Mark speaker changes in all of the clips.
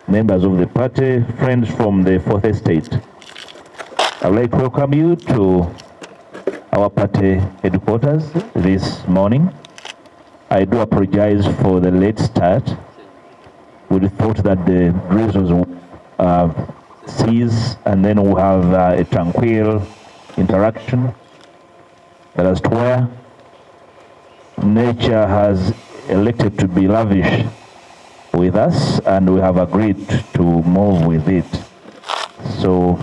Speaker 1: members of the party, friends from the Fourth Estate. I would like to welcome you to our party headquarters this morning. I do apologize for the late start. We thought that the drizzles would cease and then we'll have a tranquil interaction. But as to where nature has elected to be lavish with us, and we have agreed to move with it. So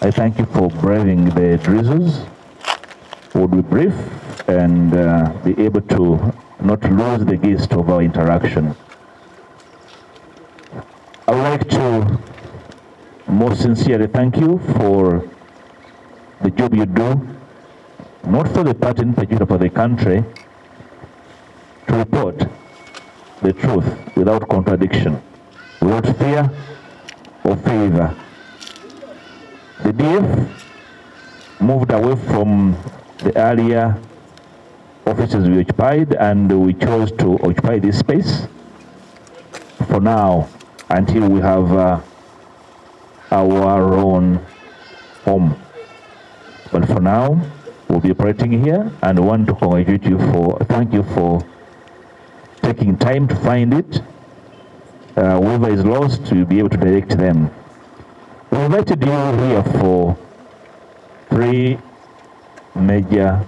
Speaker 1: I thank you for braving the drizzles. We'll be brief and be able to not lose the gist of our interaction. I would like to most sincerely thank you for the job you do, not for the party in particular, for the country, to report the truth without contradiction, without fear or favor. The DF moved away from the earlier offices we occupied, and we chose to occupy this space for now until we have our own home. But for now, we'll be operating here, and I want to congratulate you thank you for taking time to find it. Whoever is lost, you'll be able to direct them. We invited you here for three major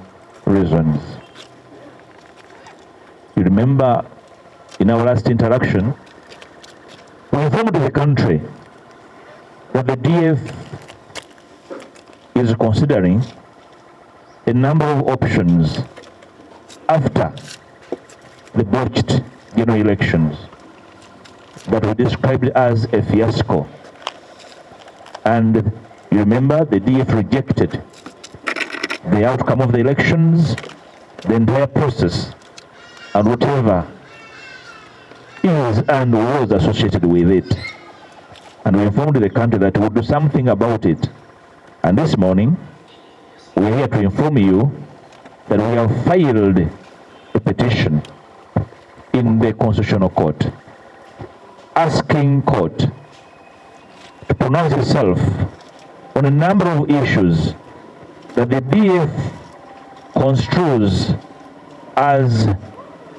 Speaker 1: reasons. You remember in our last interaction, we informed the country that the DF is considering a number of options after the botched general elections that were described as a fiasco. And you remember the DF rejected the outcome of the elections, the entire process, and whatever is and was associated with it. And we informed the country that we would do something about it. And this morning, we're here to inform you that we have filed a petition in the Constitutional Court, asking court to pronounce itself on a number of issues that the DF construes as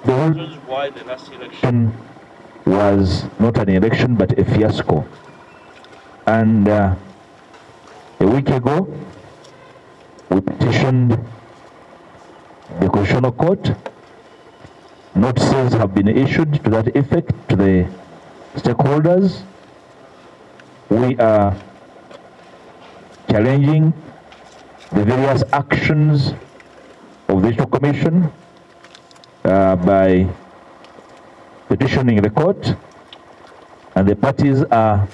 Speaker 1: the reasons why the last election was not an election but a fiasco. And a week ago, we petitioned the Constitutional Court. Notices have been issued to that effect to the stakeholders. We are challenging the various actions of the Electoral Commission by petitioning the court, and the parties are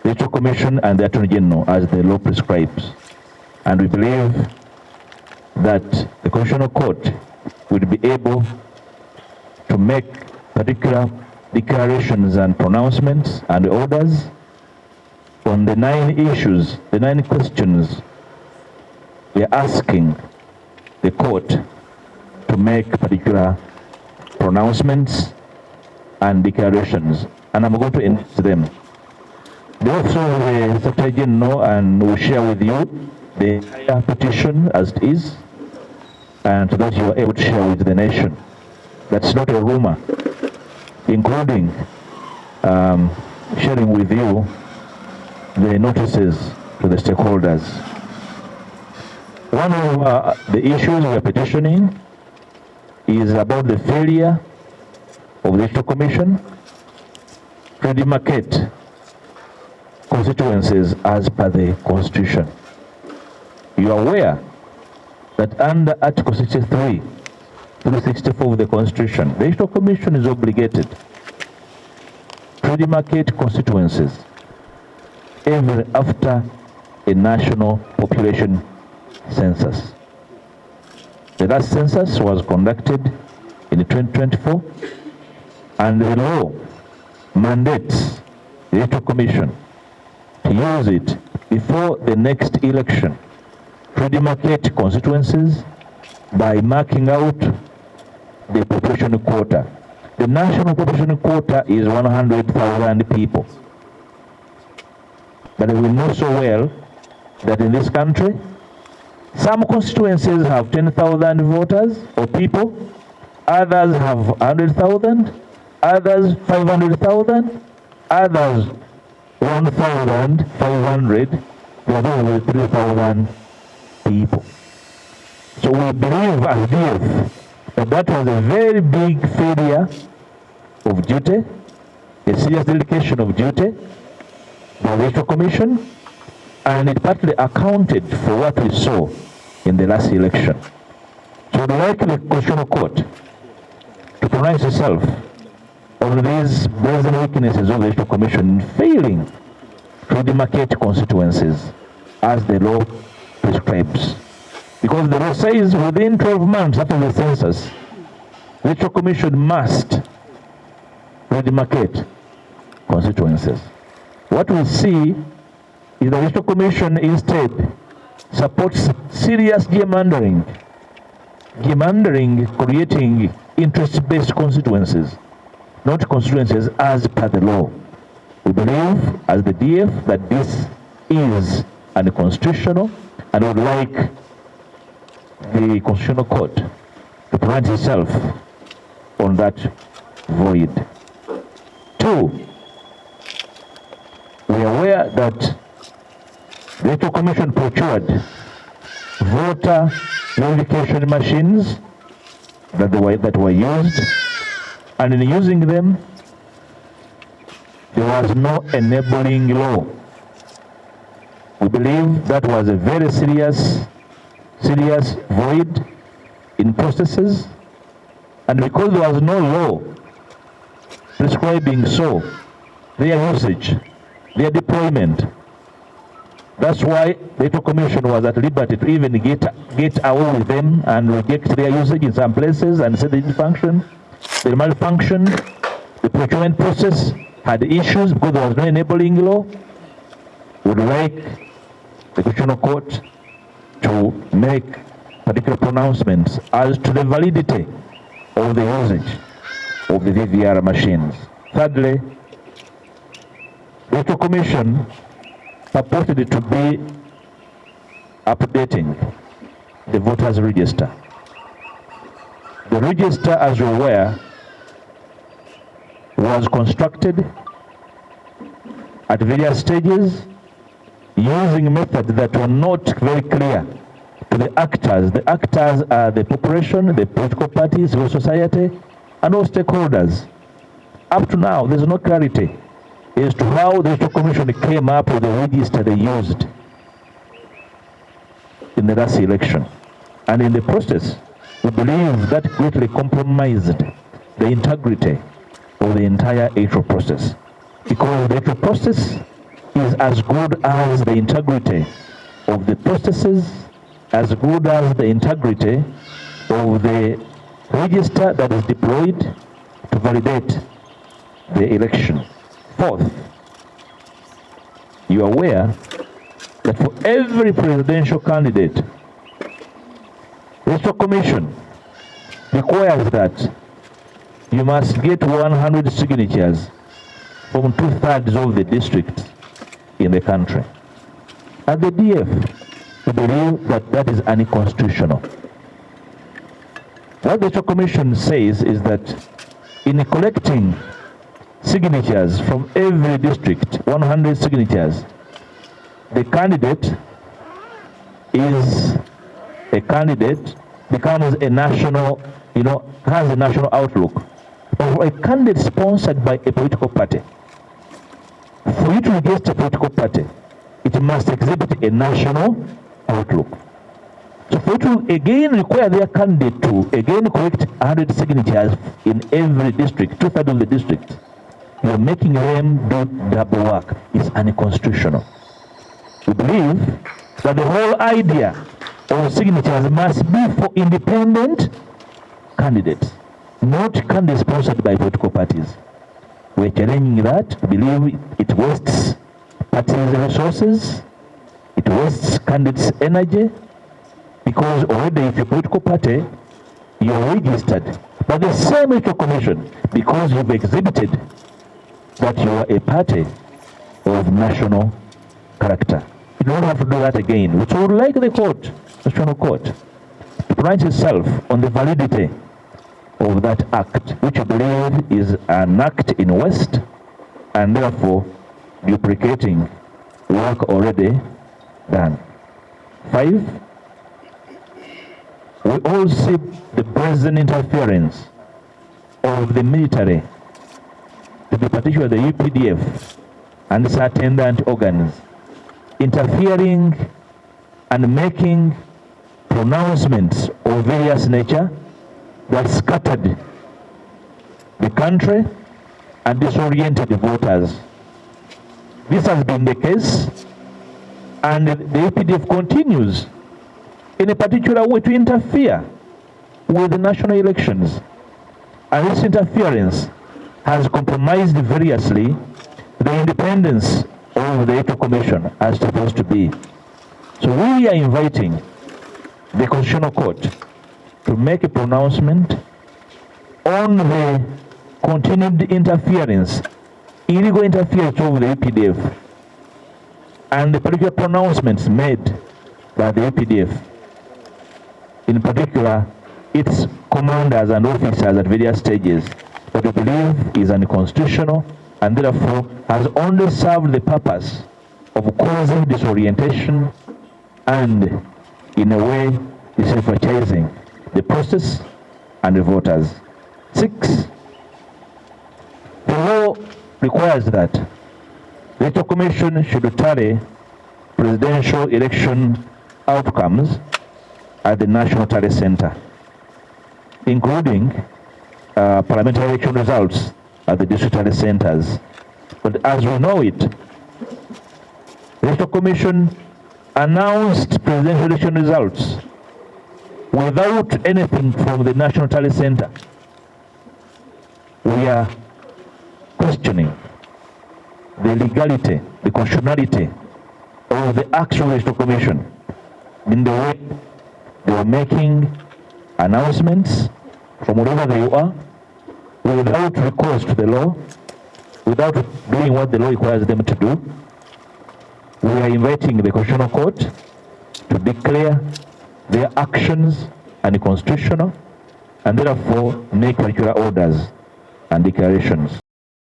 Speaker 1: the Electoral Commission and the Attorney General as the law prescribes. And we believe that the Constitutional Court would be able to make particular declarations and pronouncements and orders on the 9 issues, the 9 questions we are asking the court to make particular pronouncements and declarations. And I'm going to enlist them. The Office of the Secretary General and will share with you the entire petition as it is, and so that you are able to share with the nation. That's not a rumor, including sharing with you the notices to the stakeholders. One of the issues we are petitioning is about the failure of the Electoral Commission to demarcate constituencies as per the Constitution. You are aware that under Article 63 to 64 of the Constitution, the Electoral Commission is obligated to demarcate constituencies even after a national population census. The last census was conducted in 2024, and the law mandates the Electoral Commission to use it before the next election to demarcate constituencies by marking out the population quota. The national population quota is 100,000 people. But we know so well that in this country, some constituencies have 10,000 voters or people, others have 100,000, others 500,000, others 1,500, the other with 3,000 people. So we believe as DF that was a very big failure of duty, a serious delegation of duty by the Electoral Commission, and it partly accounted for what we saw in the last election. So we'd like the Constitutional Court to pronounce itself on these brazen weaknesses of the Electoral Commission failing to demarcate constituencies as the law prescribes. Because the law says within 12 months after the census, the Electoral Commission must redemarcate constituencies. What we see is the Electoral Commission instead supports serious gerrymandering, creating interest-based constituencies, not constituencies as per the law. We believe, as the DF, that this is unconstitutional, and would like the Constitutional Court to pronounce itself on that void. 2, we are aware that the Electoral Commission procured voter verification machines that were used, and in using them, there was no enabling law. We believe that was a very serious void in processes, and because there was no law prescribing so their usage, their deployment, that's why the Electoral Commission was at liberty to even get away with them and reject their usage in some places and say they didn't function. They malfunctioned. The procurement process had issues because there was no enabling law. Would like the Constitutional Court to make particular pronouncements as to the validity of the usage of the VVR machines. Thirdly, the Electoral Commission purported to be updating the voters' register. The register, as you're aware, was constructed at various stages using methods that were not very clear to the actors. The actors are the population, the political parties, civil society, and all stakeholders. Up to now, there's no clarity as to how the Electoral Commission came up with the register they used in the last election. And in the process, we believe that greatly compromised the integrity of the entire electoral process. Because the electoral process is as good as the integrity of the processes, as good as the integrity of the register that is deployed to validate the election. Fourth, you are aware that for every presidential candidate, the Electoral Commission requires that you must get 100 signatures from 2/3 of the districts in the country. At the DF, we believe that that is unconstitutional. What the Electoral Commission says is that in collecting signatures from every district, 100 signatures, the candidate is a candidate, becomes a national, has a national outlook. Or a candidate sponsored by a political party. For you to register a political party, it must exhibit a national outlook. So for you to again require their candidate to again collect 100 signatures in every district, 2/3 of the district, you're making them do double work. It's unconstitutional. We believe that the whole idea of signatures must be for independent candidates, not candidates sponsored by political parties. We're challenging that. We believe it wastes parties' resources, it wastes candidates' energy, because already if you're a political party, you're registered. But the same Electoral Commission, because you've exhibited that you are a party of national character. You don't have to do that again. So we would like the court, National Court, to pronounce itself on the validity of that act, which I believe is an act in West, and therefore duplicating work already done. 5, we all see the brazen interference of the military, to be particularly the UPDF and its attendant organs, interfering and making pronouncements of various nature that scattered the country and disoriented the voters. This has been the case, and the UPDF continues in a particular way to interfere with the national elections. And this interference has compromised variously the independence of the Electoral Commission as supposed to be. So we are inviting the Constitutional Court to make a pronouncement on the continued interference, illegal interference of the UPDF, and the particular pronouncements made by the UPDF, in particular its commanders and officers at various stages, that we believe is unconstitutional and therefore has only served the purpose of causing disorientation and, in a way, disenfranchising the process and the voters. 6, the law requires that the Electoral Commission should tally presidential election outcomes at the National Tally Center, including parliamentary election results at the district tally centers. But as we know it, the Electoral Commission announced presidential election results without anything from the National Tally Center. We are questioning the legality, the constitutionality of the actual Electoral Commission in the way they were making announcements from wherever they are, without recourse to the law, without doing what the law requires them to do. We are inviting the Constitutional Court to declare their actions unconstitutional and therefore make particular orders and declarations.